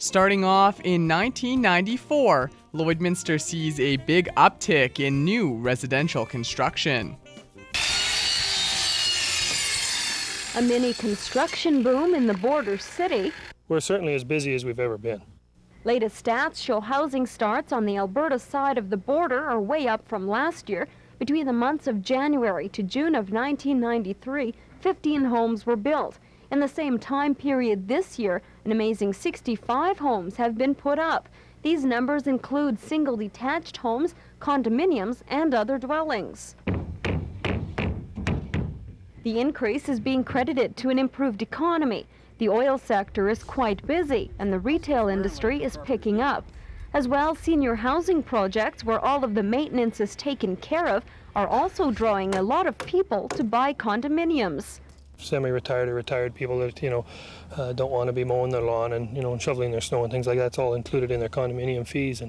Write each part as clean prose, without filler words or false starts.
Starting off in 1994, Lloydminster sees a big uptick in new residential construction. A mini construction boom in the border city. We're certainly as busy as we've ever been. Latest stats show housing starts on the Alberta side of the border are way up from last year. Between the months of January to June of 1993, 15 homes were built. In the same time period this year, an amazing 65 homes have been put up. These numbers include single detached homes, condominiums, and other dwellings. The increase is being credited to an improved economy. The oil sector is quite busy, and the retail industry is picking up. As well, senior housing projects where all of the maintenance is taken care of are also drawing a lot of people to buy condominiums. Semi-retired or retired people that, don't want to be mowing their lawn and, and shoveling their snow and things like that. It's all included in their condominium fees.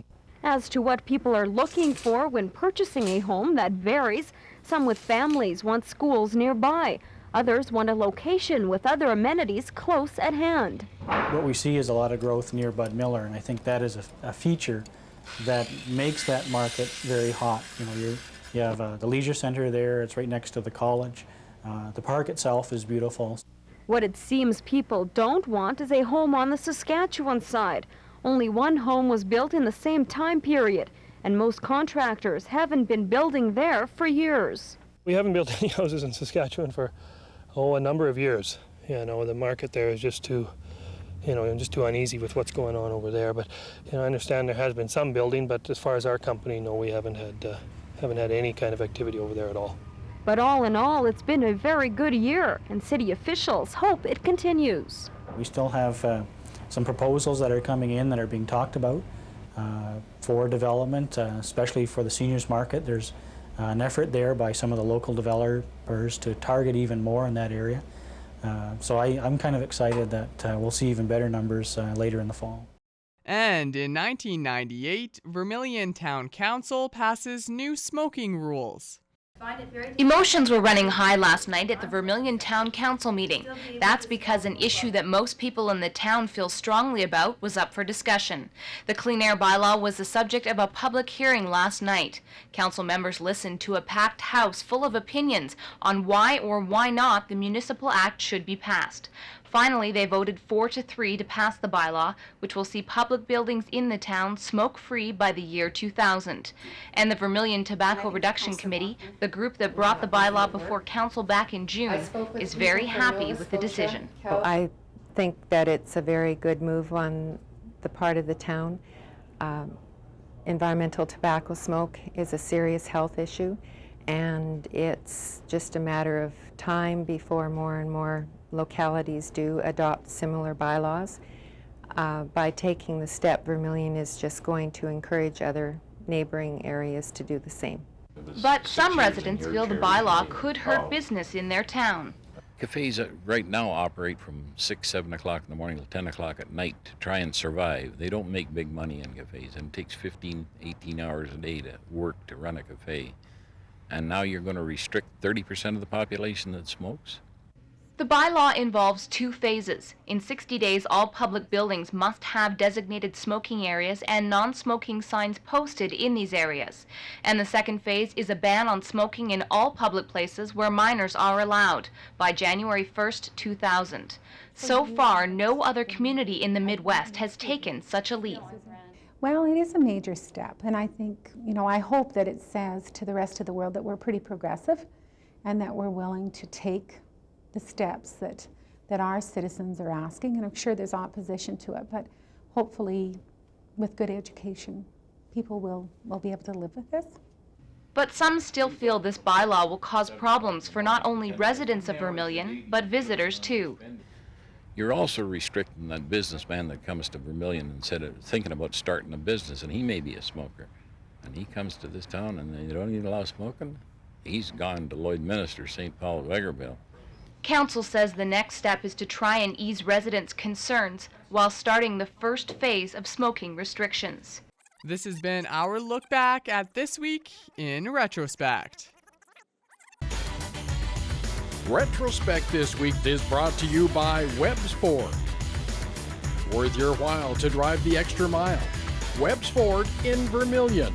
As to what people are looking for when purchasing a home, that varies. Some with families want schools nearby. Others want a location with other amenities close at hand. What we see is a lot of growth near Bud Miller, and I think that is a feature that makes that market very hot. You have the leisure center there. It's right next to the college. The park itself is beautiful. What it seems people don't want is a home on the Saskatchewan side. Only one home was built in the same time period, and most contractors haven't been building there for years. We haven't built any houses in Saskatchewan for, a number of years. The market there is just too uneasy with what's going on over there. But, I understand there has been some building, but as far as our company, no, we haven't had any kind of activity over there at all. But all in all, it's been a very good year, and city officials hope it continues. We still have some proposals that are coming in that are being talked about for development, especially for the seniors market. There's an effort there by some of the local developers to target even more in that area. So I'm kind of excited that we'll see even better numbers later in the fall. And in 1998, Vermilion Town Council passes new smoking rules. Emotions were running high last night at the Vermilion Town Council meeting. That's because an issue that most people in the town feel strongly about was up for discussion. The Clean Air Bylaw was the subject of a public hearing last night. Council members listened to a packed house full of opinions on why or why not the Municipal Act should be passed. Finally, they voted 4-3 to pass the bylaw, which will see public buildings in the town smoke-free by the year 2000. And the Vermilion Tobacco Reduction Committee, the group that brought the bylaw before council back in June, is very happy with the decision. I think that it's a very good move on the part of the town. Environmental tobacco smoke is a serious health issue, and it's just a matter of time before more and more localities do adopt similar bylaws. By taking the step, Vermilion is just going to encourage other neighboring areas to do the same. But some residents feel the bylaw could hurt business in their town. Cafes right now operate from 6, 7 o'clock in the morning till 10 o'clock at night to try and survive. They don't make big money in cafes, and it takes 15, 18 hours a day to work to run a cafe. And now you're going to restrict 30% of the population that smokes? The bylaw involves 2 phases. In 60 days, all public buildings must have designated smoking areas and non-smoking signs posted in these areas. And the second phase is a ban on smoking in all public places where minors are allowed by January 1st, 2000. So far, no other community in the Midwest has taken such a leap. Well, it is a major step, and I think, I hope that it says to the rest of the world that we're pretty progressive and that we're willing to take the steps that our citizens are asking, and I'm sure there's opposition to it, but hopefully with good education, people will be able to live with this. But some still feel this bylaw will cause problems for not only residents of Vermilion, but visitors too. You're also restricting that businessman that comes to Vermilion instead of thinking about starting a business, and he may be a smoker. And he comes to this town and they don't even allow smoking. He's gone to Lloydminster, St. Paul, Wegerville. Council says the next step is to try and ease residents' concerns while starting the first phase of smoking restrictions. This has been our look back at this week in retrospect. Retrospect this week is brought to you by WebSport. Worth your while to drive the extra mile. Webb's Ford in Vermilion.